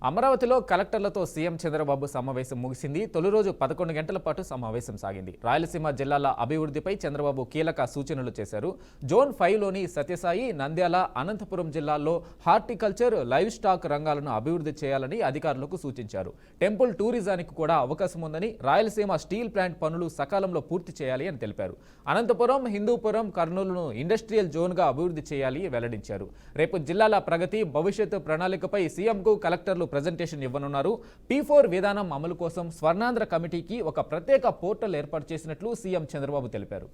అమరావతిలో కలెక్టర్లతో సీఎం చంద్రబాబు సమావేశం ముగిసింది. తొలి రోజు 11 గంటల పాటు సమావేశం సాగింది. రాయలసీమ జిల్లాల అభివృద్ధిపై చంద్రబాబు కీలక సూచనలు చేశారు. జోన్ 5లోని సత్యసాయి, నంద్యాల, అనంతపురం జిల్లాల్లో హార్టికల్చర్, లైవ్ స్టాక్ రంగాలను అభివృద్ధి చేయాలని అధికారులకు సూచించారు. టెంపుల్ టూరిజానికి కూడా అవకాశం ఉందని, రాయలసీమ స్టీల్ ప్లాంట్ పనులు సకాలంలో పూర్తి చేయాలి అని తెలిపారు. అనంతపురం, హిందూపురం, కర్నూలును ఇండస్ట్రియల్ జోన్గా అభివృద్ధి చేయాలి వెల్లడించారు. రేపు జిల్లాల ప్రగతి, భవిష్యత్తు ప్రణాళికపై సీఎంకు కలెక్టర్లు ప్రెజెంటేషన్ ఇవ్వనున్నారు. P4 విధానం అమలు కోసం స్వర్ణాంధ్ర కమిటీకి ఒక ప్రత్యేక పోర్టల్ ఏర్పాటు చేసినట్లు సీఎం చంద్రబాబు తెలిపారు.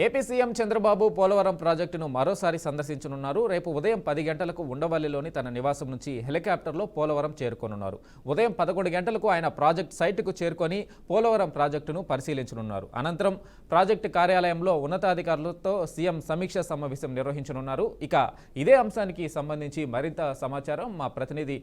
ఏపీ సీఎం చంద్రబాబు పోలవరం ప్రాజెక్టును మరోసారి సందర్శించనున్నారు. రేపు ఉదయం 10 గంటలకు ఉండవల్లిలోని తన నివాసం నుంచి హెలికాప్టర్లో పోలవరం చేరుకోనున్నారు. ఉదయం 11 గంటలకు ఆయన ప్రాజెక్టు సైటుకు చేరుకొని పోలవరం ప్రాజెక్టును పరిశీలించనున్నారు. అనంతరం ప్రాజెక్టు కార్యాలయంలో ఉన్నతాధికారులతో సీఎం సమీక్ష సమావేశం నిర్వహించనున్నారు. ఇక ఇదే అంశానికి సంబంధించి మరింత సమాచారం మా ప్రతినిధి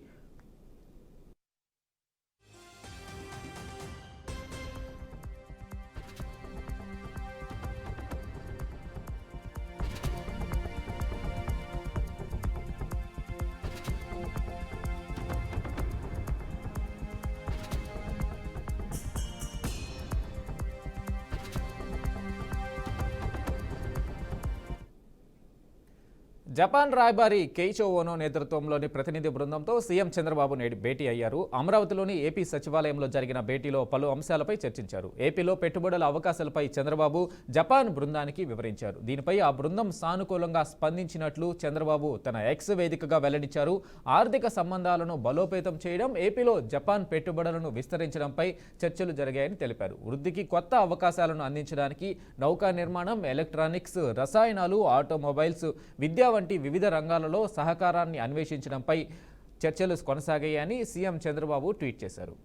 జపాన్ రాయబారి కేయిచో ఓనో నేతృత్వంలోని ప్రతినిధి బృందంతో సీఎం చంద్రబాబు నేడు భేటీ అయ్యారు. అమరావతిలోని ఏపీ సచివాలయంలో జరిగిన భేటీలో పలు అంశాలపై చర్చించారు. ఏపీలో పెట్టుబడుల అవకాశాలపై చంద్రబాబు జపాన్ బృందానికి వివరించారు. దీనిపై ఆ బృందం సానుకూలంగా స్పందించినట్లు చంద్రబాబు తన ఎక్స్ వేదికగా వెల్లడించారు. ఆర్థిక సంబంధాలను బలోపేతం చేయడం, ఏపీలో జపాన్ పెట్టుబడులను విస్తరించడంపై చర్చలు జరిగాయని తెలిపారు. వృద్ధికి కొత్త అవకాశాలను అందించడానికి నౌకా నిర్మాణం, ఎలక్ట్రానిక్స్, రసాయనాలు, ఆటోమొబైల్స్, విద్యా వంటి వివిధ రంగాలలో సహకారాన్ని అన్వేషించడంపై చర్చలు కొనసాగాయని సీఎం చంద్రబాబు ట్వీట్ చేశారు.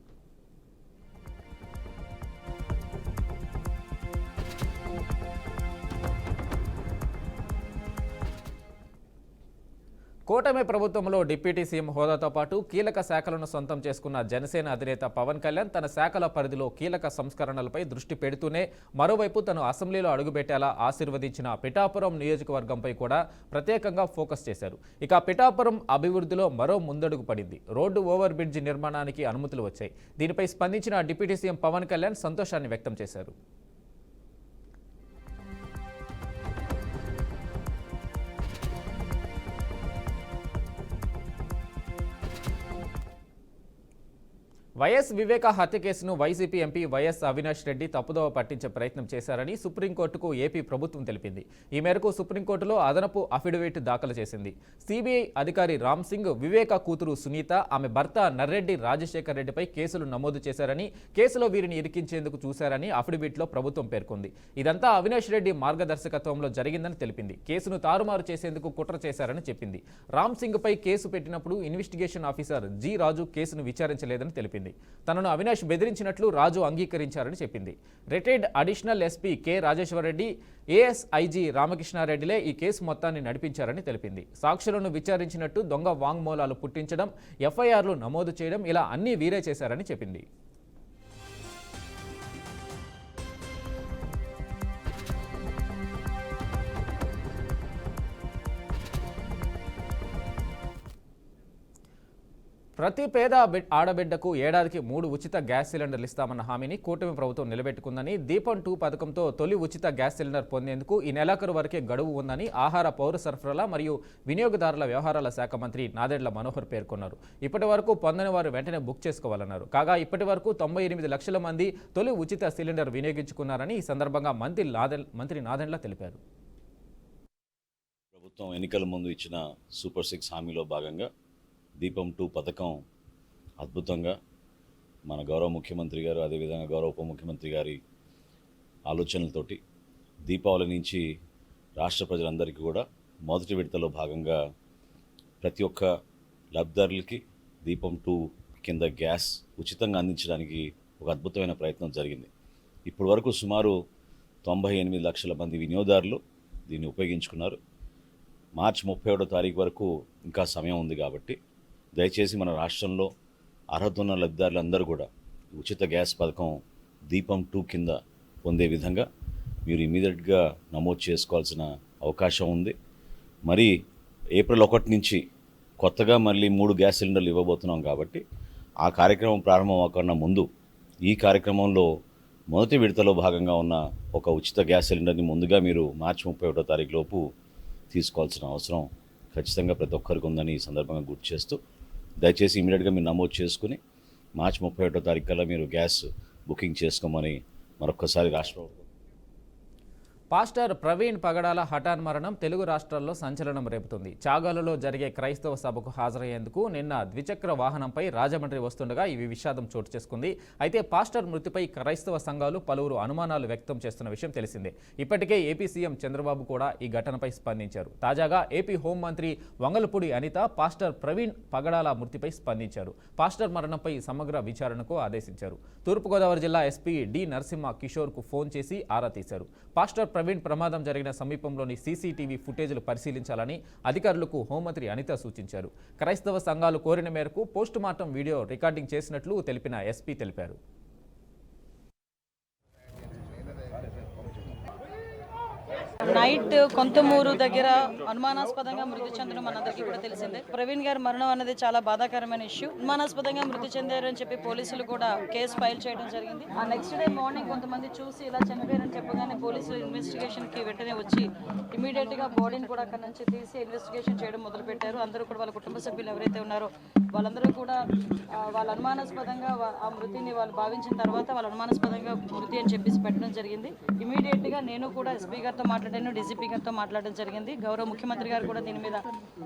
కూటమి ప్రభుత్వంలో డిప్యూటీ సీఎం హోదాతో పాటు కీలక శాఖలను సొంతం చేసుకున్న జనసేన అధినేత పవన్ కళ్యాణ్ తన శాఖల పరిధిలో కీలక సంస్కరణలపై దృష్టి పెడుతూనే మరోవైపు తను అసెంబ్లీలో అడుగుపెట్టేలా ఆశీర్వదించిన పిఠాపురం నియోజకవర్గంపై కూడా ప్రత్యేకంగా ఫోకస్ చేశారు. ఇక పిఠాపురం అభివృద్ధిలో మరో ముందడుగు పడింది. రోడ్డు ఓవర్ బ్రిడ్జి నిర్మాణానికి అనుమతులు వచ్చాయి. దీనిపై స్పందించిన డిప్యూటీ సీఎం పవన్ కళ్యాణ్ సంతోషాన్ని వ్యక్తం చేశారు. వైఎస్ వివేక హత్య కేసును YCP MP YS Avinash Reddy తప్పుదోవ పట్టించే ప్రయత్నం చేశారని సుప్రీంకోర్టుకు ఏపీ ప్రభుత్వం తెలిపింది. ఈ మేరకు సుప్రీంకోర్టులో అదనపు అఫిడవిట్ దాఖలు చేసింది. సిబిఐ అధికారి రామ్ సింగ్, వివేక కూతురు సునీత, ఆమె భర్త నర్రెడ్డి రాజశేఖర్ రెడ్డిపై కేసులు నమోదు చేశారని, కేసులో వీరిని ఇరికించేందుకు చూశారని అఫిడవిట్లో ప్రభుత్వం పేర్కొంది. ఇదంతా అవినాష్ రెడ్డి మార్గదర్శకత్వంలో జరిగిందని తెలిపింది. కేసును తారుమారు చేసేందుకు కుట్ర చేశారని చెప్పింది. రామ్ సింగ్ పై కేసు పెట్టినప్పుడు ఇన్వెస్టిగేషన్ ఆఫీసర్ జి రాజు కేసును విచారించలేదని తెలిపింది. తనను అవినాష్ బెదిరించినట్లు రాజు అంగీకరించారని చెప్పింది. Retired additional SP K Rajeshwara Reddy, ASIG రామకృష్ణారెడ్డిలే ఈ కేసు మొత్తాన్ని నడిపించారని తెలిపింది. సాక్షులను విచారించినట్టు దొంగ వాంగ్మూలాలు పుట్టించడం, ఎఫ్ఐఆర్లు నమోదు చేయడం, ఇలా అన్నీ వీరే చేశారని చెప్పింది. ప్రతి పేద ఆడబిడ్డకు ఏడాదికి 3 ఉచిత గ్యాస్ సిలిండర్లు ఇస్తామన్న హామీని కూటమి ప్రభుత్వం నిలబెట్టుకుందని, దీపం 2 పథకంతో తొలి ఉచిత గ్యాస్ సిలిండర్ పొందేందుకు ఈ నెలాఖరు వరకే గడువు ఉందని ఆహార, పౌర సరఫరాల మరియు వినియోగదారుల వ్యవహారాల శాఖ మంత్రి నాదెండ్ల మనోహర్ పేర్కొన్నారు. ఇప్పటి వరకు పొందని వారు వెంటనే బుక్ చేసుకోవాలన్నారు. కాగా ఇప్పటి వరకు 98 లక్షల మంది తొలి ఉచిత సిలిండర్ వినియోగించుకున్నారని ఈ సందర్భంగా మంత్రి నాదెండ్ల తెలిపారు. ప్రభుత్వం ఎన్నికల ముందు ఇచ్చిన సూపర్ 6 హామీలో భాగంగా దీపం 2 పథకం అద్భుతంగా మన గౌరవ ముఖ్యమంత్రి గారు, అదేవిధంగా గౌరవ ఉప ముఖ్యమంత్రి గారి ఆలోచనలతోటి దీపావళి నుంచి రాష్ట్ర ప్రజలందరికీ కూడా మొదటి విడతలో భాగంగా ప్రతి ఒక్క లబ్ధిదారులకి దీపం 2 కింద గ్యాస్ ఉచితంగా అందించడానికి ఒక అద్భుతమైన ప్రయత్నం జరిగింది. ఇప్పటి వరకు సుమారు 98 లక్షల మంది వినియోగదారులు దీన్ని ఉపయోగించుకున్నారు. మార్చి 31వ తారీఖు వరకు ఇంకా సమయం ఉంది కాబట్టి దయచేసి మన రాష్ట్రంలో అర్హత ఉన్న లబ్ధిదారులందరూ కూడా ఉచిత గ్యాస్ పథకం దీపం 2 కింద పొందే విధంగా మీరు ఇమీడియట్గా నమోదు చేసుకోవాల్సిన అవకాశం ఉంది. మరి ఏప్రిల్ 1 నుంచి కొత్తగా మళ్ళీ 3 గ్యాస్ సిలిండర్లు ఇవ్వబోతున్నాం కాబట్టి ఆ కార్యక్రమం ప్రారంభం అవ్వకుండా ముందు ఈ కార్యక్రమంలో మొదటి విడతలో భాగంగా ఉన్న ఒక ఉచిత గ్యాస్ సిలిండర్ని ముందుగా మీరు మార్చి 31వ తారీఖు లోపు తీసుకోవాల్సిన అవసరం ఖచ్చితంగా ప్రతి ఒక్కరికి ఉందని ఈ సందర్భంగా గుర్తు చేస్తూ దయచేసి ఇమీడియట్గా మీరు నమోదు చేసుకుని మార్చి 31వ తారీఖు కల్లా మీరు గ్యాస్ బుకింగ్ చేసుకోమని మరొక్కసారి రాష్ట్ర ప్రభుత్వం. పాస్టర్ ప్రవీణ్ పగడాల హఠాన్ మరణం తెలుగు రాష్ట్రాల్లో సంచలనం రేపుతుంది. చాగలులో జరిగే క్రైస్తవ సభకు హాజరయ్యేందుకు నిన్న ద్విచక్ర వాహనంపై రాజమండ్రి వస్తుండగా ఈ విషాదం చోటు చేసుకుంది. అయితే పాస్టర్ మృతిపై క్రైస్తవ సంఘాలు పలువురు అనుమానాలు వ్యక్తం చేస్తున్న విషయం తెలిసిందే. ఇప్పటికే ఏపీ సీఎం చంద్రబాబు కూడా ఈ ఘటనపై స్పందించారు. తాజాగా ఏపీ హోంమంత్రి వంగలపూడి అనిత పాస్టర్ ప్రవీణ్ పగడాల మృతిపై స్పందించారు. పాస్టర్ మరణంపై సమగ్ర విచారణకు ఆదేశించారు. తూర్పుగోదావరి జిల్లా ఎస్పీ డి నరసింహ కిషోర్కు ఫోన్ చేసి ఆరా తీశారు. పాస్టర్ ప్రవీణ్ ప్రమాదం జరిగిన సమీపంలోని సీసీటీవీ ఫుటేజ్లు పరిశీలించాలని అధికారులకు హోంమంత్రి అనిత సూచించారు. క్రైస్తవ సంఘాలు కోరిన మేరకు పోస్టుమార్టం వీడియో రికార్డింగ్ చేసినట్లు తెలిపిన ఎస్పీ తెలిపారు. నైట్ కొంతమూరు దగ్గర అనుమానాస్పదంగా మృతి చెందడం మనందరికీ కూడా తెలిసిందే. ప్రవీణ్ గారి మరణం అనేది చాలా బాధాకరమైన ఇష్యూ. అనుమానాస్పదంగా మృతి చెందారని చెప్పి పోలీసులు కూడా కేసు ఫైల్ చేయడం జరిగింది. ఆ నెక్స్ట్ డే మార్నింగ్ కొంతమంది చూసి ఇలా చనిపోయారని చెప్పగానే పోలీసులు ఇన్వెస్టిగేషన్ కి వెంటనే వచ్చి ఇమీడియట్ గా బాడీని కూడా అక్కడ నుంచి తీసి ఇన్వెస్టిగేషన్ చేయడం మొదలు పెట్టారు. అందరూ కూడా వాళ్ళ కుటుంబ సభ్యులు ఎవరైతే ఉన్నారో వాళ్ళందరూ కూడా వాళ్ళ అనుమానాస్పదంగా ఆ మృతిని వాళ్ళు భావించిన తర్వాత వాళ్ళ అనుమానాస్పదంగా మృతి అని చెప్పేసి పెట్టడం జరిగింది. ఇమీడియట్ గా నేను కూడా ఎస్పీ గారితో మాట్లాడాను, డీజీపీ గారితో మాట్లాడడం జరిగింది. గౌరవ ముఖ్యమంత్రి గారు కూడా దీని మీద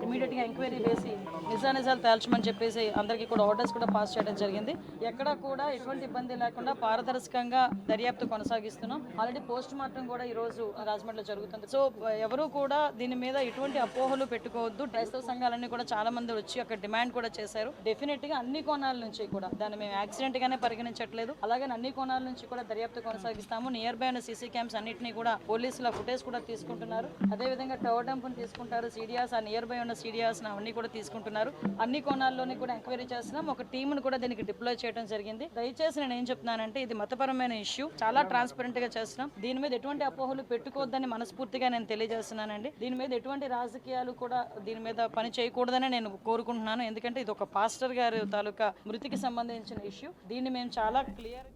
ఇమీడియట్ గా ఎంక్వైరీ వేసి నిజానిజాలు తేల్చమని చెప్పేసి అందరికీ కూడా ఆర్డర్స్ కూడా పాస్ చేయడం జరిగింది. ఎక్కడ కూడా ఎటువంటి ఇబ్బంది లేకుండా పారదర్శకంగా దర్యాప్తు కొనసాగిస్తున్నాం. ఆల్రెడీ పోస్ట్ మార్టం కూడా ఈ రోజు రాజమండ్రిలో జరుగుతుంది. సో ఎవరు కూడా దీని మీద ఎటువంటి అపోహలు పెట్టుకోవద్దు. క్రైస్తవ సంఘాలన్నీ కూడా చాలా మంది వచ్చి అక్కడ డిమాండ్ కూడా చేశారు. డెఫినెట్ గా అన్ని కోణాల నుంచి కూడా దాన్ని మేము యాక్సిడెంట్ గానే పరిగణించట్లేదు. అలాగే అన్ని కోణాల నుంచి కూడా దర్యాప్తు కొనసాగిస్తాము. నియర్ బై ఉన్న సీసీ క్యామ్స్ అన్నింటినీ కూడా పోలీసుల ఫుటేజ్ కూడా తీసుకుంటున్నారు. అదేవిధంగా టవర్ డంప్ను తీసుకుంటారు, సీడియాస్ ఆ నియర్ బై ఉన్న సీడియాస్ అవన్నీ కూడా తీసుకుంటున్నారు. అన్ని కోణాల్లోని కూడా ఎంక్వైరీ చేస్తున్నాం. ఒక టీంను కూడా దీనికి డిప్లాయ్ చేయడం జరిగింది. దయచేసి నేను ఏం చెప్తున్నానంటే ఇది మతపరమైన ఇష్యూ, చాలా ట్రాన్స్పరెంట్ గా చేస్తున్నాం. దీని మీద ఎటువంటి అపోహలు పెట్టుకోవద్దని మనస్ఫూర్తిగా నేను తెలియజేస్తున్నానండి. దీని మీద ఎటువంటి రాజకీయాలు కూడా దీని మీద పని చేయకూడదని నేను కోరుకుంటున్నాను. ఎందుకంటే ఇది ఒక పాస్టర్ గారి తాలూకా మృతికి సంబంధించిన ఇష్యూ. దీన్ని మేము చాలా క్లియర్.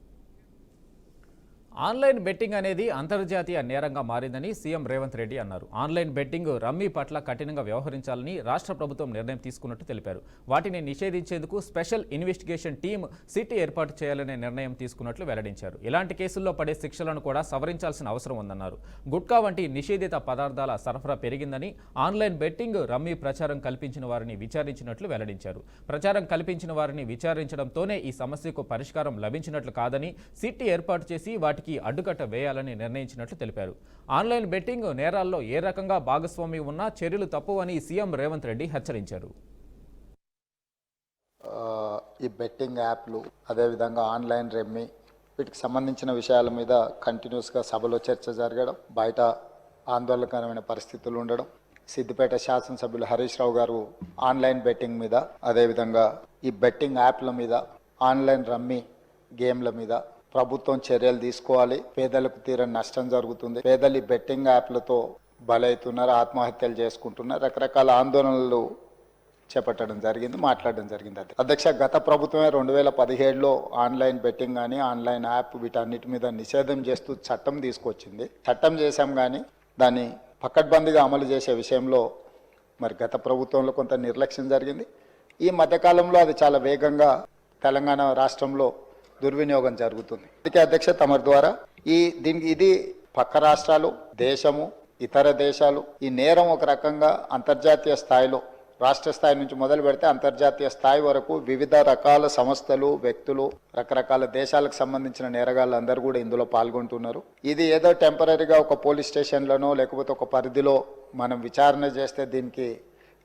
ఆన్లైన్ బెట్టింగ్ అనేది అంతర్జాతీయ నేరంగా మారిందని సీఎం రేవంత్ రెడ్డి అన్నారు. ఆన్లైన్ బెట్టింగ్, రమ్మీ పట్ల కఠినంగా వ్యవహరించాలని రాష్ట్ర ప్రభుత్వం నిర్ణయం తీసుకున్నట్టు తెలిపారు. వాటిని నిషేధించేందుకు స్పెషల్ ఇన్వెస్టిగేషన్ టీమ్ సిట్ ఏర్పాటు చేయాలనే నిర్ణయం తీసుకున్నట్లు వెల్లడించారు. ఇలాంటి కేసుల్లో పడే శిక్షలను కూడా సవరించాల్సిన అవసరం ఉందన్నారు. గుట్కా వంటి నిషేధిత పదార్థాల సరఫరా పెరిగిందని, ఆన్లైన్ బెట్టింగ్, రమ్మీ ప్రచారం కల్పించిన వారిని విచారించినట్లు వెల్లడించారు. ప్రచారం కల్పించిన వారిని విచారించడంతోనే ఈ సమస్యకు పరిష్కారం లభించినట్లు కాదని, సిట్ ఏర్పాటు చేసి వాటికి అడ్డుకట్ట వేయాలని నిర్ణయించినట్లు తెలిపారు. ఆన్లైన్ బెట్టింగ్ నేరాల్లో ఏ రకంగా భాగస్వామి ఉన్నా చర్యలు తప్పువని సీఎం రేవంత్ రెడ్డి హెచ్చరించారు. ఈ బెట్టింగ్ యాప్లు, అదేవిధంగా ఆన్లైన్ రెమ్మీ, వీటికి సంబంధించిన విషయాల మీద కంటిన్యూస్గా సభలో చర్చ జరగడం, బయట ఆందోళనకరమైన పరిస్థితులు ఉండడం. సిద్దిపేట శాసనసభ్యులు హరీష్ రావు గారు ఆన్లైన్ బెట్టింగ్ మీద, అదేవిధంగా ఈ బెట్టింగ్ యాప్ల మీద, ఆన్లైన్ రమ్మీ గేమ్ల మీద ప్రభుత్వం చర్యలు తీసుకోవాలి. పేదలకు తీరని నష్టం జరుగుతుంది. పేదలు ఈ బెట్టింగ్ యాప్లతో బలవుతున్నారు, ఆత్మహత్యలు చేసుకుంటున్నారు, రకరకాల ఆందోళనలు చేపట్టడం జరిగింది, మాట్లాడడం జరిగింది. అధ్యక్ష, గత ప్రభుత్వమే 2017లో ఆన్లైన్ బెట్టింగ్ కానీ ఆన్లైన్ యాప్ వీటన్నిటి మీద నిషేధం చేస్తూ చట్టం తీసుకొచ్చింది. చట్టం చేశాం కానీ దాన్ని పకడ్బందీగా అమలు చేసే విషయంలో మరి గత ప్రభుత్వంలో కొంత నిర్లక్ష్యం జరిగింది. ఈ మధ్యకాలంలో అది చాలా వేగంగా తెలంగాణ రాష్ట్రంలో దుర్వినియోగం జరుగుతుంది. అందుకే అధ్యక్ష, తమరి ద్వారా ఇది పక్క రాష్ట్రాలు, దేశము, ఇతర దేశాలు ఈ నేరం ఒక రకంగా అంతర్జాతీయ స్థాయిలో, రాష్ట్ర స్థాయి నుంచి మొదలు పెడితే అంతర్జాతీయ స్థాయి వరకు వివిధ రకాల సంస్థలు, వ్యక్తులు, రకరకాల దేశాలకు సంబంధించిన నేరగాళ్ళు అందరూ కూడా ఇందులో పాల్గొంటున్నారు. ఇది ఏదో టెంపరీగా ఒక పోలీస్ స్టేషన్లోనో లేకపోతే ఒక పరిధిలో మనం విచారణ చేస్తే దీనికి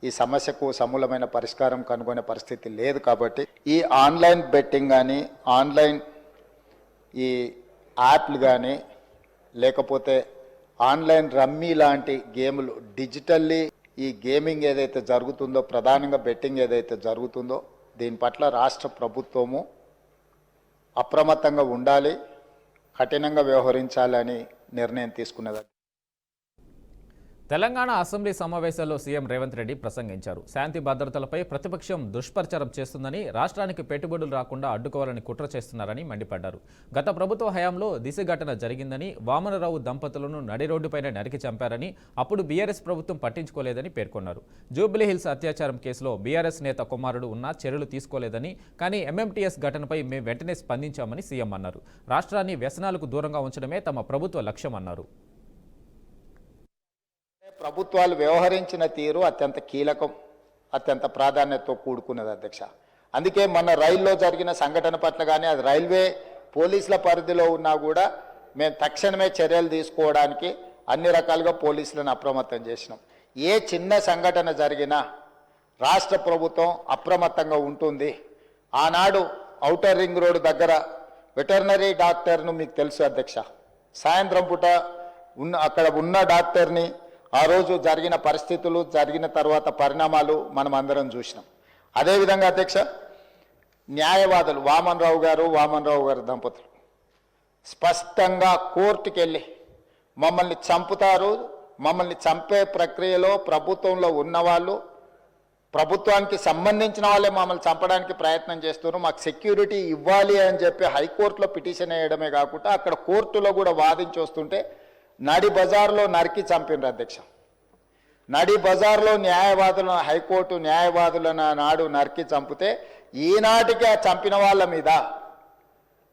ఈ సమస్యకు సమూలమైన పరిష్కారం కనుగొనే పరిస్థితి లేదు. కాబట్టి ఈ ఆన్లైన్ బెట్టింగ్ కానీ, ఆన్లైన్ ఈ యాప్లు కానీ, లేకపోతే ఆన్లైన్ రమ్మీ లాంటి గేములు, డిజిటల్లీ ఈ గేమింగ్ ఏదైతే జరుగుతుందో, ప్రధానంగా బెట్టింగ్ ఏదైతే జరుగుతుందో, దీని పట్ల రాష్ట్ర ప్రభుత్వము అప్రమత్తంగా ఉండాలి, కఠినంగా వ్యవహరించాలని నిర్ణయం తీసుకున్నది. తెలంగాణ అసెంబ్లీ సమావేశాల్లో సీఎం రేవంత్ రెడ్డి ప్రసంగించారు. శాంతి భద్రతలపై ప్రతిపక్షం దుష్ప్రచారం చేస్తుందని, రాష్ట్రానికి పెట్టుబడులు రాకుండా అడ్డుకోవాలని కుట్ర చేస్తున్నారని మండిపడ్డారు. గత ప్రభుత్వ హయాంలో దిశ ఘటన జరిగిందని, వామనరావు దంపతులను నడి రోడ్డుపైన నరికి చంపారని, అప్పుడు బీఆర్ఎస్ ప్రభుత్వం పట్టించుకోలేదని పేర్కొన్నారు. జూబ్లీహిల్స్ అత్యాచారం కేసులో బీఆర్ఎస్ నేత కుమారుడు ఉన్నా చర్యలు తీసుకోలేదని, కానీ ఎంఎంటీఎస్ ఘటనపై మేము వెంటనే స్పందించామని సీఎం అన్నారు. రాష్ట్రాన్ని వ్యసనాలకు దూరంగా ఉంచడమే తమ ప్రభుత్వ లక్ష్యమన్నారు. ప్రభుత్వాలు వ్యవహరించిన తీరు అత్యంత కీలకం, అత్యంత ప్రాధాన్యతతో కూడుకున్నది అధ్యక్ష. అందుకే మొన్న రైల్లో జరిగిన సంఘటన పట్ల కానీ అది రైల్వే పోలీసుల పరిధిలో ఉన్నా కూడా మేము తక్షణమే చర్యలు తీసుకోవడానికి అన్ని రకాలుగా పోలీసులను అప్రమత్తం చేసినాం. ఏ చిన్న సంఘటన జరిగినా రాష్ట్ర ప్రభుత్వం అప్రమత్తంగా ఉంటుంది. ఆనాడు ఔటర్ రింగ్ రోడ్ దగ్గర వెటర్నరీ డాక్టర్ను మీకు తెలుసు అధ్యక్ష, సాయంత్రం పూట అక్కడ ఉన్న డాక్టర్ని ఆ రోజు జరిగిన పరిస్థితులు, జరిగిన తర్వాత పరిణామాలు మనం అందరం చూసినాం. అదేవిధంగా అధ్యక్ష, న్యాయవాదులు వామనరావు గారు దంపతులు స్పష్టంగా కోర్టుకు వెళ్ళి మమ్మల్ని చంపుతారు, మమ్మల్ని చంపే ప్రక్రియలో ప్రభుత్వంలో ఉన్నవాళ్ళు, ప్రభుత్వానికి సంబంధించిన వాళ్ళే మమ్మల్ని చంపడానికి ప్రయత్నం చేస్తున్నారు, మాకు సెక్యూరిటీ ఇవ్వాలి అని చెప్పి హైకోర్టులో పిటిషన్ వేయడమే కాకుండా అక్కడ కోర్టులో కూడా వాదించి వస్తుంటే నడి బజార్లో నరికి చంపినారు అధ్యక్ష. నడి బజార్లో న్యాయవాదులను, హైకోర్టు న్యాయవాదులను నాడు నరికి చంపితే ఈనాటికి ఆ చంపిన వాళ్ళ మీద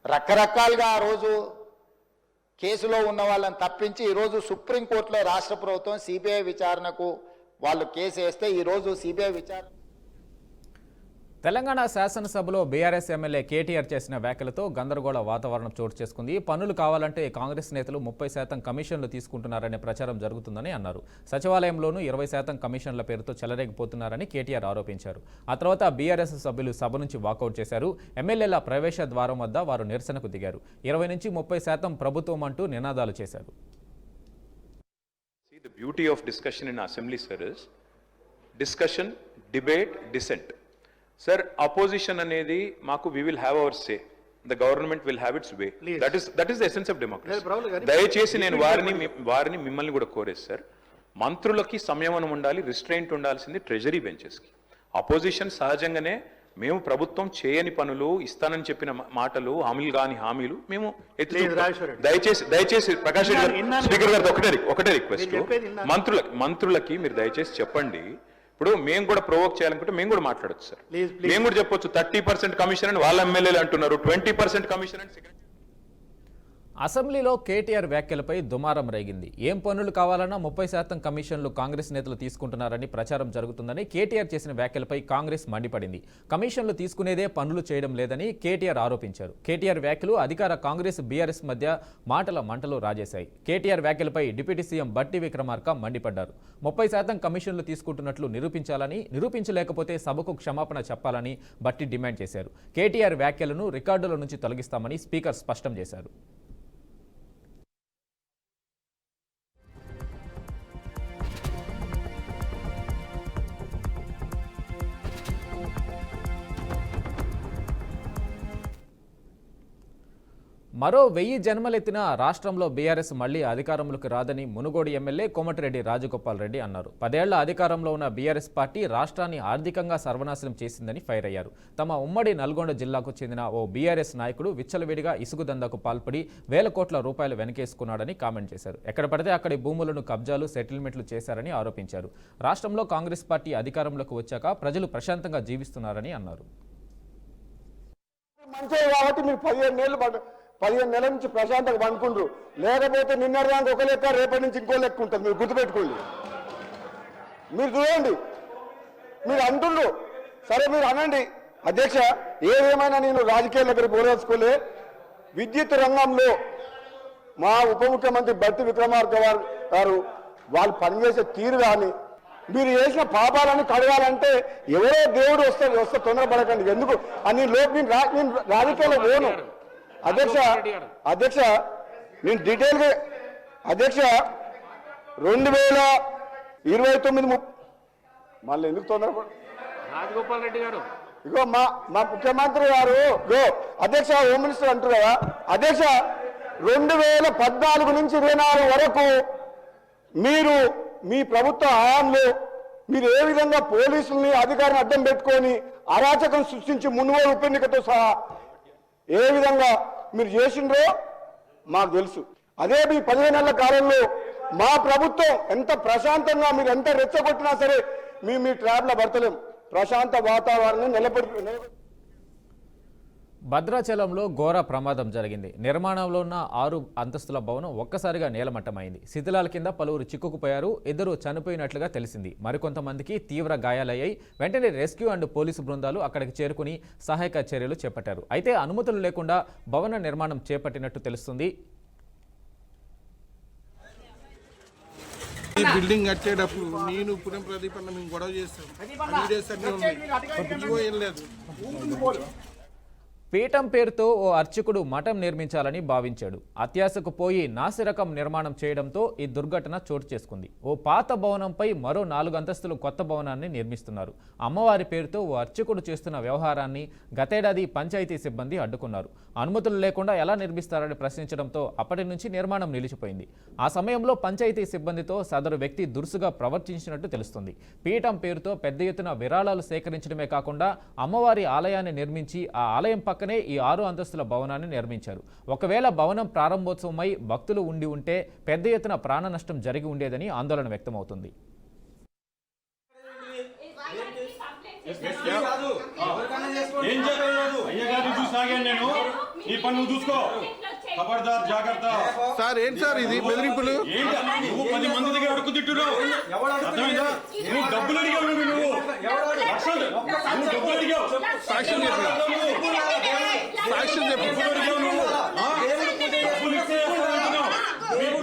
రకరకాలుగా ఆ రోజు కేసులో ఉన్న వాళ్ళని తప్పించి ఈరోజు సుప్రీంకోర్టులో రాష్ట్ర ప్రభుత్వం సిబిఐ విచారణకు వాళ్ళు కేసు వేస్తే ఈరోజు సిబిఐ విచారణ. తెలంగాణ శాసనసభలో బీఆర్ఎస్ ఎమ్మెల్యే కేటీఆర్ చేసిన వ్యాఖ్యలతో గందరగోళ వాతావరణం చోటు చేసుకుంది. పనులు కావాలంటే కాంగ్రెస్ నేతలు 30% కమిషన్లు తీసుకుంటున్నారనే ప్రచారం జరుగుతుందని అన్నారు. సచివాలయంలోనూ 20% కమిషన్ల పేరుతో చెలరేగిపోతున్నారని కేటీఆర్ ఆరోపించారు. ఆ తర్వాత బీఆర్ఎస్ సభ్యులు సభ నుంచి వాకౌట్ చేశారు. ఎమ్మెల్యేల ప్రవేశ ద్వారం వద్ద వారు నిరసనకు దిగారు. 20 నుంచి 30% ప్రభుత్వం అంటూ నినాదాలు చేశారు. The beauty of discussion in assembly, sir, is discussion, debate, dissent. Sir, opposition anedi maaku we will have our say. The government will have its way. That is the essence of democracy. దయచేసి నేను వారిని మిమ్మల్ని కూడా కోరేది sir, మంత్రులకి సంయమనం ఉండాలి, restraint ఉండాల్సింది treasury బెంచెస్కి. Opposition సహజంగానే మేము ప్రభుత్వం చేయని పనులు, ఇస్తానని చెప్పిన మాటలు, హామీలు మేము దయచేసి ప్రకాష్ రెడ్డి గారు, స్పీకర్ గారు ఒకటే రిక్వెస్ట్, మంత్రులకి మీరు దయచేసి చెప్పండి. ఇప్పుడు మేము కూడా ప్రొవోక్ చేయాలనుకుంటే మేము కూడా మాట్లాడచ్చు సార్. మేము కూడా చెప్పొచ్చు 30% కమిషన్ అని వాళ్ళ ఎమ్మెల్యేలు అంటున్నారు, 20% కమిషన్ అని. అసెంబ్లీలో కేటీఆర్ వ్యాఖ్యలపై దుమారం రేగింది. ఏం పనులు కావాలన్నా 30% కమిషన్లు కాంగ్రెస్ నేతలు తీసుకుంటున్నారని ప్రచారం జరుగుతుందని కేటీఆర్ చేసిన వ్యాఖ్యలపై కాంగ్రెస్ మండిపడింది. కమిషన్లు తీసుకునేదే పనులు చేయడం లేదని కేటీఆర్ ఆరోపించారు. కేటీఆర్ వ్యాఖ్యలు అధికార కాంగ్రెస్ బీఆర్ఎస్ మధ్య మాటల మంటలు రాజేశాయి. కేటీఆర్ వ్యాఖ్యలపై డిప్యూటీ సీఎం బట్టి విక్రమార్క మండిపడ్డారు. 30% కమిషన్లు తీసుకుంటున్నట్లు నిరూపించాలని, నిరూపించలేకపోతే సభకు క్షమాపణ చెప్పాలని బట్టి డిమాండ్ చేశారు. కేటీఆర్ వ్యాఖ్యలను రికార్డుల నుంచి తొలగిస్తామని స్పీకర్ స్పష్టం చేశారు. మరో 1000 జన్మలెత్తిన రాష్ట్రంలో బీఆర్ఎస్ మళ్లీ అధికారంలోకి రాదని మునుగోడు ఎమ్మెల్యే కోమటిరెడ్డి రాజగోపాల్ రెడ్డి అన్నారు. 10 ఏళ్ల అధికారంలో ఉన్న బీఆర్ఎస్ పార్టీ రాష్ట్రాన్ని ఆర్థికంగా సర్వనాశనం చేసిందని ఫైర్ అయ్యారు. తమ ఉమ్మడి నల్గొండ జిల్లాకు చెందిన ఓ బీఆర్ఎస్ నాయకుడు విచ్చలవిడిగా ఇసుక దందాకు పాల్పడి వేల కోట్ల రూపాయలు వెనకేసుకున్నాడని కామెంట్ చేశారు. ఎక్కడ పడితే అక్కడి భూములను కబ్జాలు, సెటిల్మెంట్లు చేశారని ఆరోపించారు. రాష్ట్రంలో కాంగ్రెస్ పార్టీ అధికారంలోకి వచ్చాక ప్రజలు ప్రశాంతంగా జీవిస్తున్నారని అన్నారు. 15 నెలల నుంచి ప్రశాంతంగా పండుకుండ్రు, లేకపోతే నిన్నటిదాకా ఒక లెక్క, రేపటి నుంచి ఇంకో లెక్క ఉంటుంది. మీరు గుర్తుపెట్టుకోండి. మీరు చూడండి, మీరు అంటుండ్రు, సరే మీరు అనండి అధ్యక్ష. ఏదేమైనా నేను రాజకీయాల దగ్గర పోరాడుకోలే. విద్యుత్ రంగంలో మా ఉప ముఖ్యమంత్రి బట్టి విక్రమార్క గారు వాళ్ళు పనిచేసే తీరు కానీ, మీరు చేసిన పాపాలను కడగాలంటే ఎవరో దేవుడు వస్తే తొందరపడకండి. ఎందుకు అని నేను రాజకీయాల్లో పోను అధ్యక్ష. నేను డీటెయిల్గా అధ్యక్ష 2029 మళ్ళీ ఎందుకు తొందరపడ రాజగోపాల్ రెడ్డి గారు, ఇగో మా ముఖ్యమంత్రి గారు, ఇగో అధ్యక్ష, హోమ్ మినిస్టర్ అంటారు కదా అధ్యక్ష, 2014 నుంచి 24 వరకు మీరు మీ ప్రభుత్వ హయాంలో మీరు ఏ విధంగా పోలీసుల్ని అధికారిని అడ్డం పెట్టుకొని అరాచకం సృష్టించి మున్గోడు ఉప ఎన్నికతో సహా ఏ విధంగా మీరు చేసిండ్రో మాకు తెలుసు. అదే మీ 15 నెలల కాలంలో మా ప్రభుత్వం ఎంత ప్రశాంతంగా మీరు ఎంత రెచ్చగొట్టినా సరే మీ ట్రాప్లో పడతలేం. ప్రశాంత వాతావరణం నిలబడి భద్రాచలంలో ఘోర ప్రమాదం జరిగింది. నిర్మాణంలో ఉన్న 6 అంతస్తుల భవనం ఒక్కసారిగా నేలమట్టమైంది. శిథిలాల కింద పలువురు చిక్కుకుపోయారు. 2 చనిపోయినట్లుగా తెలిసింది. మరికొంతమందికి తీవ్ర గాయాలయ్యాయి. వెంటనే రెస్క్యూ అండ్ పోలీసు బృందాలు అక్కడికి చేరుకుని సహాయక చర్యలు చేపట్టారు. అయితే అనుమతులు లేకుండా భవన నిర్మాణం చేపట్టినట్టు తెలుస్తుంది. ఈ బిల్డింగ్ కట్టేటప్పుడు నేను పురం ప్రదీప్ అన్న మేము గొడవ చేస్తాం. పీఠం పేరుతో ఓ అర్చకుడు మఠం నిర్మించాలని భావించాడు. అత్యాశకు పోయి నాసిరకం నిర్మాణం చేయడంతో ఈ దుర్ఘటన చోటు చేసుకుంది. ఓ పాత భవనంపై మరో 4 అంతస్తులు కొత్త భవనాన్ని నిర్మిస్తున్నారు. అమ్మవారి పేరుతో ఓ అర్చకుడు చేస్తున్న వ్యవహారాన్ని గతేడాది పంచాయతీ సిబ్బంది అడ్డుకున్నారు. అనుమతులు లేకుండా ఎలా నిర్మిస్తారని ప్రశ్నించడంతో అప్పటి నుంచి నిర్మాణం నిలిచిపోయింది. ఆ సమయంలో పంచాయతీ సిబ్బందితో సదరు వ్యక్తి దురుసుగా ప్రవర్తించినట్టు తెలుస్తుంది. పీఠం పేరుతో పెద్ద ఎత్తున విరాళాలు సేకరించడమే కాకుండా అమ్మవారి ఆలయాన్ని నిర్మించి ఆ ఆలయం పక్కనే ఈ 6 అంతస్తుల భవనాన్ని నిర్మించారు. ఒకవేళ భవనం ప్రారంభోత్సవమై భక్తులు ఉండి ఉంటే పెద్ద ఎత్తున ప్రాణ నష్టం జరిగి ఉండేదని ఆందోళన వ్యక్తమవుతుంది. సార్ ఏంటి సార్ ఇది బెదిరింపులు? నువ్వు 10 మంది దగ్గర అడుగు తిట్టున్నావు. నువ్వు డబ్బులు అడిగావు. నువ్వు డబ్బులు అడిగావు. సాక్ష్యం చెప్పు. సాక్ష్యం చెప్పు.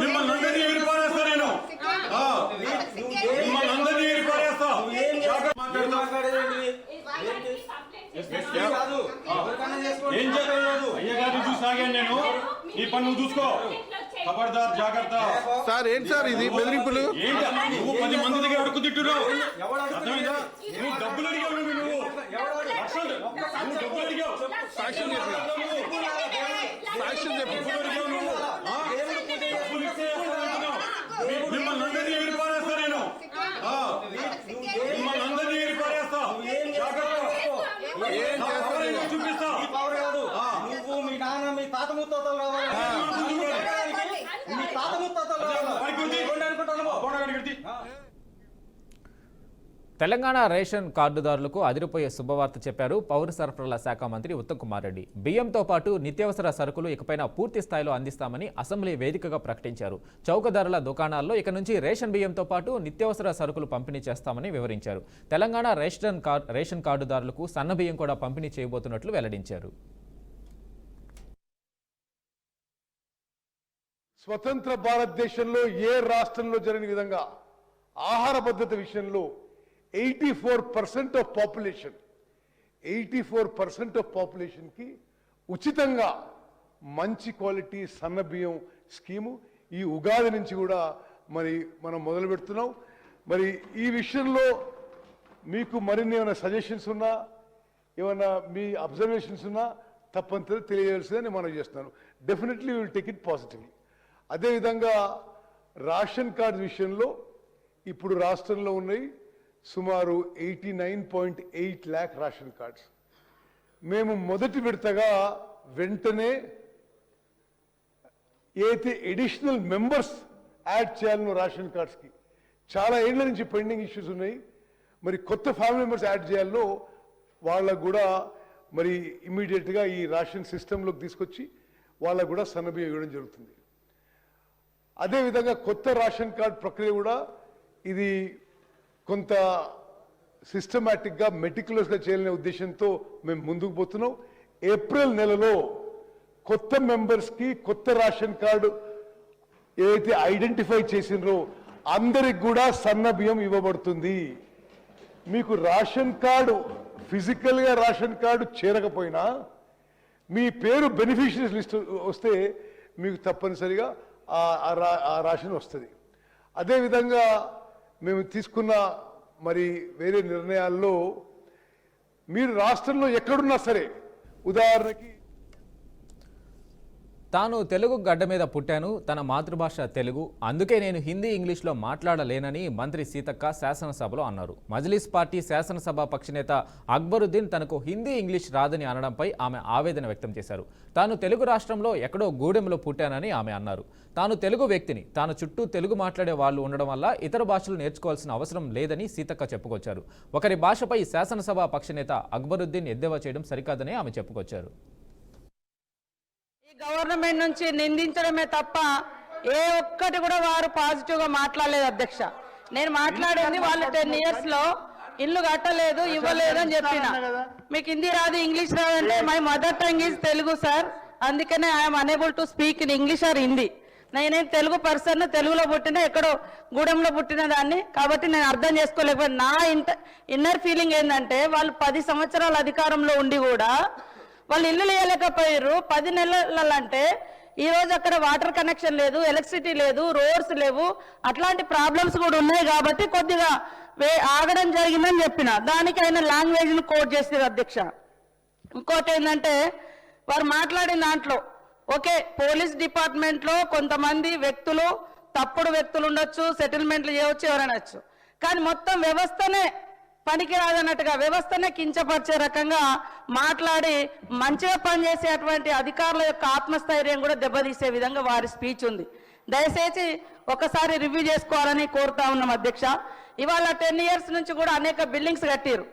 మిమ్మల్ని అందరినీ ఎగిరిపారేస్తా. నేను మిమ్మల్ని అందరినీ ఎగిరిపారేస్తా. ఏం చేయలేదు. అయ్యగారిని చూసి ఆగాను నేను. ఈ పని నువ్వు చూసుకో. ఖబర్దార్, జాగ్రత్త. సార్ ఏంటి సార్ ఇది బెదిరింపులు? నువ్వు 10 మంది దగ్గర అడుగు తిట్టున్నావు. అర్థమైందా? నువ్వు డబ్బులు అడిగావు. నువ్వు డబ్బులు అడిగావు. సాక్ష్యం చెప్పు. సాక్ష్యం చెప్పు. మిమ్మల్ని అందరినీ ఎగిరిపారేస్తా. నేను మిమ్మల్ని అందరినీ ఎగిరిపారేస్తా. చూపిస్తా. నువ్వు మీ నాన్న మీ తాత ముత్తాతలు రావాలి. మీ తాత ముత్తాతలు తెలంగాణ రేషన్ కార్డుదారులకు అదిరిపోయే శుభవార్త చెప్పారు పౌర సరఫరాల శాఖ మంత్రి ఉత్తమ్ కుమార్ రెడ్డి. బియ్యంతో పాటు నిత్యావసర సరుకులు ఇకపైన పూర్తి స్థాయిలో అందిస్తామని అసెంబ్లీ వేదికగా ప్రకటించారు. చౌకధరల దుకాణాల్లో ఇక నుంచి రేషన్ బియ్యంతో పాటు నిత్యావసర సరుకులు పంపిణీ చేస్తామని వివరించారు. తెలంగాణ రేషన్ కార్డుదారులకు సన్న బియ్యం కూడా పంపిణీ చేయబోతున్నట్లు వెల్లడించారు. స్వతంత్ర భారతదేశంలో ఏ రాష్ట్రంలో జరిగిన విధంగా ఆహార భద్రత విషయంలో 84% ఆఫ్ పాపులేషన్కి ఉచితంగా మంచి క్వాలిటీ సన్న బియ్యం స్కీము ఈ ఉగాది నుంచి కూడా మరి మనం మొదలు పెడుతున్నాం. మరి ఈ విషయంలో మీకు మరిన్ని ఏమైనా సజెషన్స్ ఉన్నా ఏమైనా మీ అబ్జర్వేషన్స్ ఉన్నా తప్పనిసరి తెలియజేయాల్సిందని మనం చేస్తున్నాను. Definitely will take it positively. అదేవిధంగా రేషన్ కార్డు విషయంలో ఇప్పుడు రాష్ట్రంలో ఉన్నాయి సుమారు 89.8 lakh రేషన్ కార్డ్స్. మేము మొదటి విడతగా వెంటనే ఏదైతే ఎడిషనల్ మెంబర్స్ యాడ్ చేయాలనో రేషన్ కార్డ్స్కి చాలా ఏళ్ల నుంచి పెండింగ్ ఇష్యూస్ ఉన్నాయి. మరి కొత్త ఫ్యామిలీ మెంబర్స్ యాడ్ చేయాలనో వాళ్ళకు కూడా మరి ఇమీడియట్గా ఈ రేషన్ సిస్టంలోకి తీసుకొచ్చి వాళ్ళకు కూడా సన్నబియ్యం ఇవ్వడం జరుగుతుంది. అదేవిధంగా కొత్త రేషన్ కార్డ్ ప్రక్రియ కూడా ఇది కొంత సిస్టమేటిక్గా మెటిక్యులస్గా చేయాలనే ఉద్దేశంతో మేము ముందుకు పోతున్నాం. ఏప్రిల్ నెలలో కొత్త మెంబర్స్కి కొత్త రేషన్ కార్డు ఏదైతే ఐడెంటిఫై చేసినరో అందరికి కూడా సన్న బియ్యం ఇవ్వబడుతుంది. మీకు రేషన్ కార్డు ఫిజికల్గా రేషన్ కార్డు చేరకపోయినా మీ పేరు బెనిఫిషరీస్ లిస్ట్ వస్తే మీకు తప్పనిసరిగా ఆ రేషన్ వస్తుంది. అదేవిధంగా మేము తీసుకున్న మరి వేరే నిర్ణయాల్లో మీరు రాష్ట్రంలో ఎక్కడున్నా సరే ఉదాహరణకి తాను తెలుగు గడ్డ మీద పుట్టాను, తన మాతృభాష తెలుగు, అందుకే నేను హిందీ ఇంగ్లీష్లో మాట్లాడలేనని మంత్రి సీతక్క శాసనసభలో అన్నారు. మజ్లిస్ పార్టీ శాసనసభ పక్షనేత అక్బరుద్దీన్ తనకు హిందీ ఇంగ్లీష్ రాదని అనడంపై ఆమె ఆవేదన వ్యక్తం చేశారు. తాను తెలుగు రాష్ట్రంలో ఎక్కడో గూడెంలో పుట్టానని ఆమె అన్నారు. తాను తెలుగు వ్యక్తిని, తాను చుట్టూ తెలుగు మాట్లాడే వాళ్ళు ఉండడం వల్ల ఇతర భాషలు నేర్చుకోవాల్సిన అవసరం లేదని సీతక్క చెప్పుకొచ్చారు. ఒకరి భాషపై శాసనసభ పక్షనేత అక్బరుద్దీన్ ఎద్దేవా చేయడం సరికాదని ఆమె చెప్పుకొచ్చారు. గవర్నమెంట్ నుంచి నిందించడమే తప్ప ఏ ఒక్కటి కూడా వారు పాజిటివ్ గా మాట్లాడలేదు అధ్యక్ష. నేను మాట్లాడింది వాళ్ళు 10 years లో ఇల్లు కట్టలేదు, ఇవ్వలేదు అని చెప్పిన. మీకు హిందీ రాదు, ఇంగ్లీష్ రాదంటే my mother tongue is Telugu sir, అందుకనే I'm unable to speak in English or Hindi. నేనేం తెలుగు పర్సన్, తెలుగులో పుట్టిన, ఎక్కడో గూడెంలో పుట్టిన దాన్ని, కాబట్టి నేను అర్థం చేసుకోలేకపోయాను. నా ఇన్నర్ ఫీలింగ్ ఏంటంటే వాళ్ళు 10 సంవత్సరాల అధికారంలో ఉండి కూడా వాళ్ళు ఇల్లు లేయలేకపోయారు. 10 నెలలంటే ఈ రోజు అక్కడ వాటర్ కనెక్షన్ లేదు, ఎలక్ట్రిసిటీ లేదు, రోడ్స్ లేవు, అట్లాంటి ప్రాబ్లమ్స్ కూడా ఉన్నాయి. కాబట్టి కొద్దిగా ఆగడం జరిగిందని చెప్పిన దానికి ఆయన లాంగ్వేజ్ ను కోట్ చేసేది అధ్యక్ష. ఇంకోటి ఏంటంటే వారు మాట్లాడిన దాంట్లో ఓకే, పోలీస్ డిపార్ట్మెంట్ లో కొంతమంది వ్యక్తులు, తప్పుడు వ్యక్తులు ఉండొచ్చు, సెటిల్మెంట్లు చేయవచ్చు, ఎవరనొచ్చు, కానీ మొత్తం వ్యవస్థనే పనికి రాదన్నట్టుగా, వ్యవస్థనే కించపరిచే రకంగా మాట్లాడి మంచిగా పనిచేసేటువంటి అధికారుల యొక్క ఆత్మస్థైర్యం కూడా దెబ్బతీసే విధంగా వారి స్పీచ్ ఉంది. దయచేసి ఒకసారి రివ్యూ చేసుకోవాలని కోరుతా ఉన్నాం అధ్యక్ష. ఇవాళ 10 years నుంచి కూడా అనేక బిల్డింగ్స్ కట్టిరు,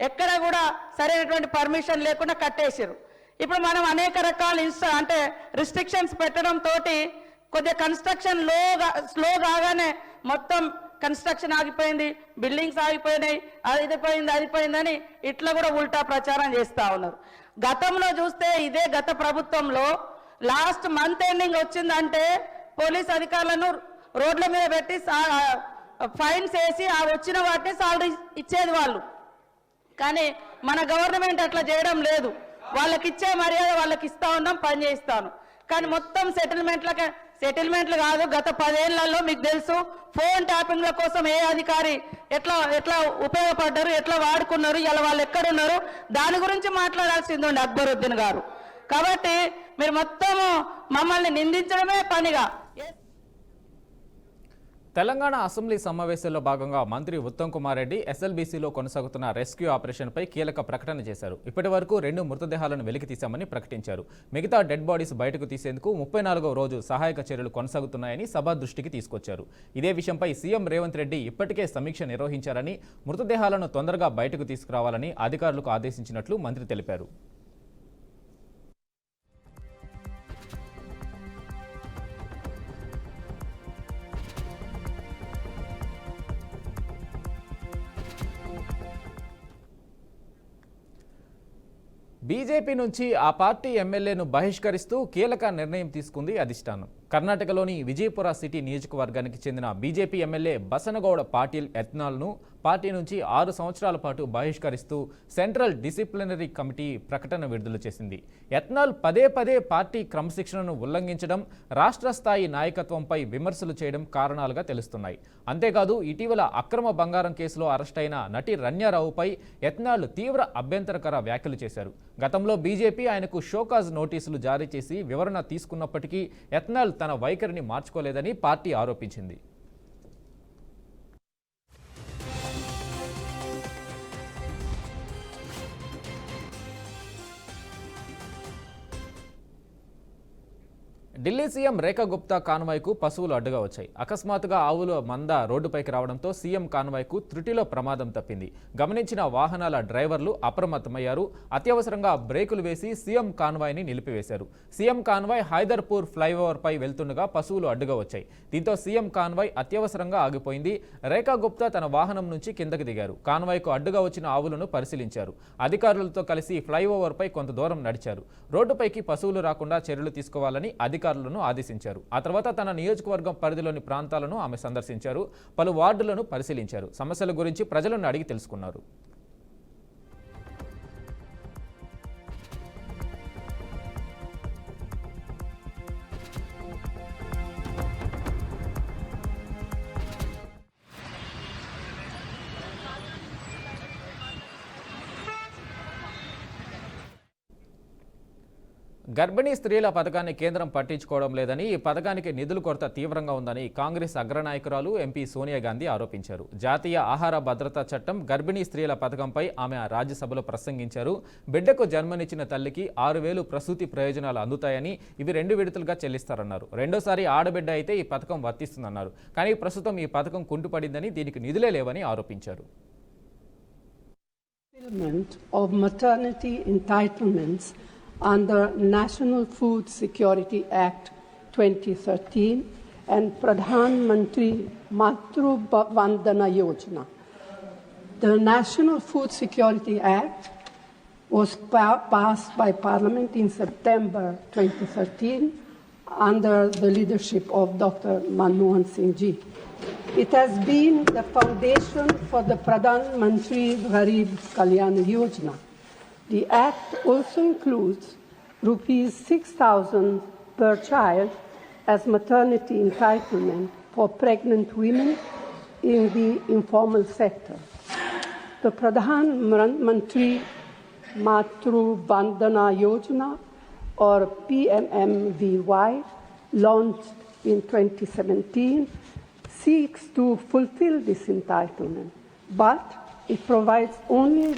ఎక్కడ కూడా సరైనటువంటి పర్మిషన్ లేకుండా కట్టేసారు. ఇప్పుడు మనం అనేక రకాల అంటే రిస్ట్రిక్షన్స్ పెట్టడం తోటి కొద్దిగా కన్స్ట్రక్షన్ స్లో కాగానే మొత్తం కన్స్ట్రక్షన్ ఆగిపోయింది, బిల్డింగ్స్ ఆగిపోయినాయి, అది పోయిందని ఇట్లా కూడా ఉల్టా ప్రచారం చేస్తా ఉన్నారు. గతంలో చూస్తే ఇదే గత ప్రభుత్వంలో లాస్ట్ మంత్ ఎండింగ్ వచ్చిందంటే పోలీస్ అధికారులను రోడ్ల మీద పెట్టి ఫైన్స్ వేసి ఆ వచ్చిన వాటిని సాలరీ ఇచ్చేది వాళ్ళు. కానీ మన గవర్నమెంట్ అట్లా చేయడం లేదు. వాళ్ళకి ఇచ్చే మర్యాద వాళ్ళకి ఇస్తా ఉన్నాం, పని చేయిస్తాను. కానీ మొత్తం సెటిల్మెంట్లు కాదు. గత 10 ఏళ్లలో మీకు తెలుసు ఫోన్ ట్యాపింగ్ల కోసం ఏ అధికారి ఎట్లా ఉపయోగపడ్డారు, ఎట్లా వాడుకున్నారు, ఇలా వాళ్ళు ఎక్కడున్నారు, దాని గురించి మాట్లాడాల్సింది ఉండే అక్బరుద్దీన్ గారు. కాబట్టి మీరు మొత్తము మమ్మల్ని నిందించడమే పనిగా. తెలంగాణ అసెంబ్లీ సమావేశాల్లో భాగంగా మంత్రి ఉత్తమ్ కుమార్ రెడ్డి ఎస్ఎల్బీసీలో కొనసాగుతున్న రెస్క్యూ ఆపరేషన్పై కీలక ప్రకటన చేశారు. ఇప్పటి వరకు 2 మృతదేహాలను వెలికి తీశామని ప్రకటించారు. మిగతా డెడ్ బాడీస్ బయటకు తీసేందుకు 34వ రోజు సహాయక చర్యలు కొనసాగుతున్నాయని సభ దృష్టికి తీసుకొచ్చారు. ఇదే విషయంపై సీఎం రేవంత్ రెడ్డి ఇప్పటికే సమీక్ష నిర్వహించారని, మృతదేహాలను తొందరగా బయటకు తీసుకురావాలని అధికారులకు ఆదేశించినట్లు మంత్రి తెలిపారు. బీజేపీ నుంచి ఆ పార్టీ ఎమ్మెల్యేను బహిష్కరిస్తూ కీలక నిర్ణయం తీసుకుంది అధిష్టానం. కర్ణాటకలోని విజయపుర సిటీ నియోజకవర్గానికి చెందిన బీజేపీ ఎమ్మెల్యే బసనగౌడ పాటిల్ ఎత్నాల్ను పార్టీ నుంచి 6 సంవత్సరాల పాటు బహిష్కరిస్తూ సెంట్రల్ డిసిప్లినరీ కమిటీ ప్రకటన విడుదల చేసింది. ఎత్నాల్ పదే పార్టీ క్రమశిక్షణను ఉల్లంఘించడం, రాష్ట్ర స్థాయి నాయకత్వంపై విమర్శలు చేయడం కారణాలుగా తెలుస్తున్నాయి. అంతేకాదు ఇటీవల అక్రమ బంగారం కేసులో అరెస్టైన నటి రన్యారావుపై ఎత్నాల్ తీవ్ర అభ్యంతరకర వ్యాఖ్యలు చేశారు. గతంలో బీజేపీ ఆయనకు షోకాజ్ నోటీసులు జారీ చేసి వివరణ తీసుకున్నప్పటికీ ఎత్నాల్ తన వైఖరిని మార్చుకోలేదని పార్టీ ఆరోపించింది. ఢిల్లీ సీఎం రేఖా గుప్తా కాన్వాయ్కు పశువులు అడ్డుగా వచ్చాయి. అకస్మాత్తుగా ఆవుల మంద రోడ్డుపైకి రావడంతో సీఎం కాన్వాయ్కు త్రుటిలో ప్రమాదం తప్పింది. గమనించిన వాహనాల డ్రైవర్లు అప్రమత్తమయ్యారు. అత్యవసరంగా బ్రేకులు వేసి సీఎం కాన్వాయ్ని నిలిపివేశారు. సీఎం కాన్వాయ్ హైదర్పూర్ ఫ్లైఓవర్పై వెళ్తుండగా పశువులు అడ్డుగా వచ్చాయి. దీంతో సీఎం కాన్వాయ్ అత్యవసరంగా ఆగిపోయింది. రేఖా గుప్తా తన వాహనం నుంచి కిందకి దిగారు. కాన్వాయ్కు అడ్డుగా వచ్చిన ఆవులను పరిశీలించారు. అధికారులతో కలిసి ఫ్లైఓవర్పై కొంత దూరం నడిచారు. రోడ్డుపైకి పశువులు రాకుండా చర్యలు తీసుకోవాలని అధికారులను ఆదేశించారు. ఆ తర్వాత తన నియోజకవర్గం పరిధిలోని ప్రాంతాలను ఆమె సందర్శించారు. పలు వార్డులను పరిశీలించారు. సమస్యల గురించి ప్రజలను అడిగి తెలుసుకున్నారు. గర్భిణీ స్త్రీల పథకాన్ని కేంద్రం పట్టించుకోవడం లేదని, ఈ పథకానికి నిధుల కొరత తీవ్రంగా ఉందని కాంగ్రెస్ అగ్రనాయకురాలు ఎంపీ సోనియా గాంధీ ఆరోపించారు. జాతీయ ఆహార భద్రతా చట్టం, గర్భిణీ స్త్రీల పథకంపై ఆమె రాజ్యసభలో ప్రసంగించారు. బిడ్డకు జన్మనిచ్చిన తల్లికి 6,000 ప్రసూతి ప్రయోజనాలు అందుతాయని, ఇవి 2 విడతలుగా చెల్లిస్తారన్నారు. రెండోసారి ఆడబిడ్డ అయితే ఈ పథకం వర్తిస్తుందన్నారు. కానీ ప్రస్తుతం ఈ పథకం కుంటుపడిందని, దీనికి నిధులే లేవని ఆరోపించారు. Of maternity entitlements under National Food Security Act 2013 and Pradhan Mantri Matru Vandana Yojana. The National Food Security Act was passed by Parliament in September 2013 under the leadership of Dr. Manmohan Singh Ji. It has been the foundation for the Pradhan Mantri Garib Kalyan Yojana. The Act also includes rupees 6,000 per child as maternity entitlement for pregnant women in the informal sector. The Pradhan Mantri Matru Vandana Yojana, or PMMVY, launched in 2017, seeks to fulfill this entitlement, but it provides only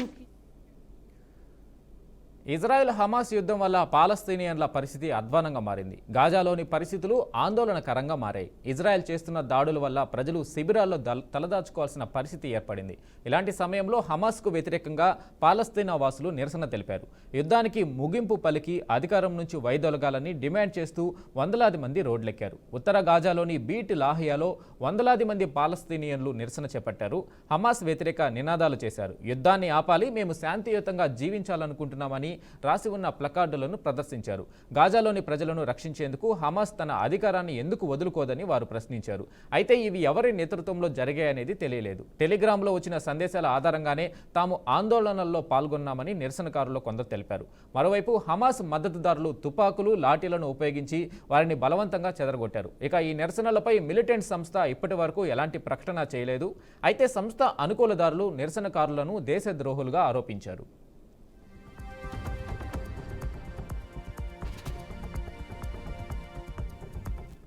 Israel Hamas యుద్ధం వల్ల పాలస్తీనియన్ల పరిస్థితి అధ్వానంగా మారింది. గాజాలోని పరిస్థితులు ఆందోళనకరంగా మారాయి. Israel చేస్తున్న దాడుల వల్ల ప్రజలు శిబిరాల్లో తలదాచుకోవాల్సిన పరిస్థితి ఏర్పడింది. ఇలాంటి సమయంలో హమాస్కు వ్యతిరేకంగా పాలస్తీనా వాసులు నిరసన తెలిపారు. యుద్ధానికి ముగింపు పలికి అధికారం నుంచి వైదొలగాలని డిమాండ్ చేస్తూ వందలాది మంది రోడ్లెక్కారు. ఉత్తర గాజాలోని బీట్ లాహియాలో వందలాది మంది పాలస్తీనియన్లు నిరసన చేపట్టారు. హమాస్ వ్యతిరేక నినాదాలు చేశారు. యుద్ధాన్ని ఆపాలి, మేము శాంతియుతంగా జీవించాలనుకుంటున్నామని రాసి ఉన్న ప్లకార్డులను ప్రదర్శించారు. గాజాలోని ప్రజలను రక్షించేందుకు హమాస్ తన అధికారాన్ని ఎందుకు వదులుకోదని వారు ప్రశ్నించారు. అయితే ఇవి ఎవరి నేతృత్వంలో జరిగాయనేది తెలియలేదు. టెలిగ్రామ్లో వచ్చిన సందేశాల ఆధారంగానే తాము ఆందోళనల్లో పాల్గొన్నామని నిరసనకారులు కొందరు తెలిపారు. మరోవైపు హమాస్ మద్దతుదారులు తుపాకులు, లాఠీలను ఉపయోగించి వారిని బలవంతంగా చెదరగొట్టారు. ఇక ఈ నిరసనలపై మిలిటెంట్ సంస్థ ఇప్పటి వరకు ఎలాంటి ప్రకటన చేయలేదు. అయితే సంస్థ అనుకూలదారులు నిరసనకారులను దేశద్రోహులుగా ఆరోపించారు.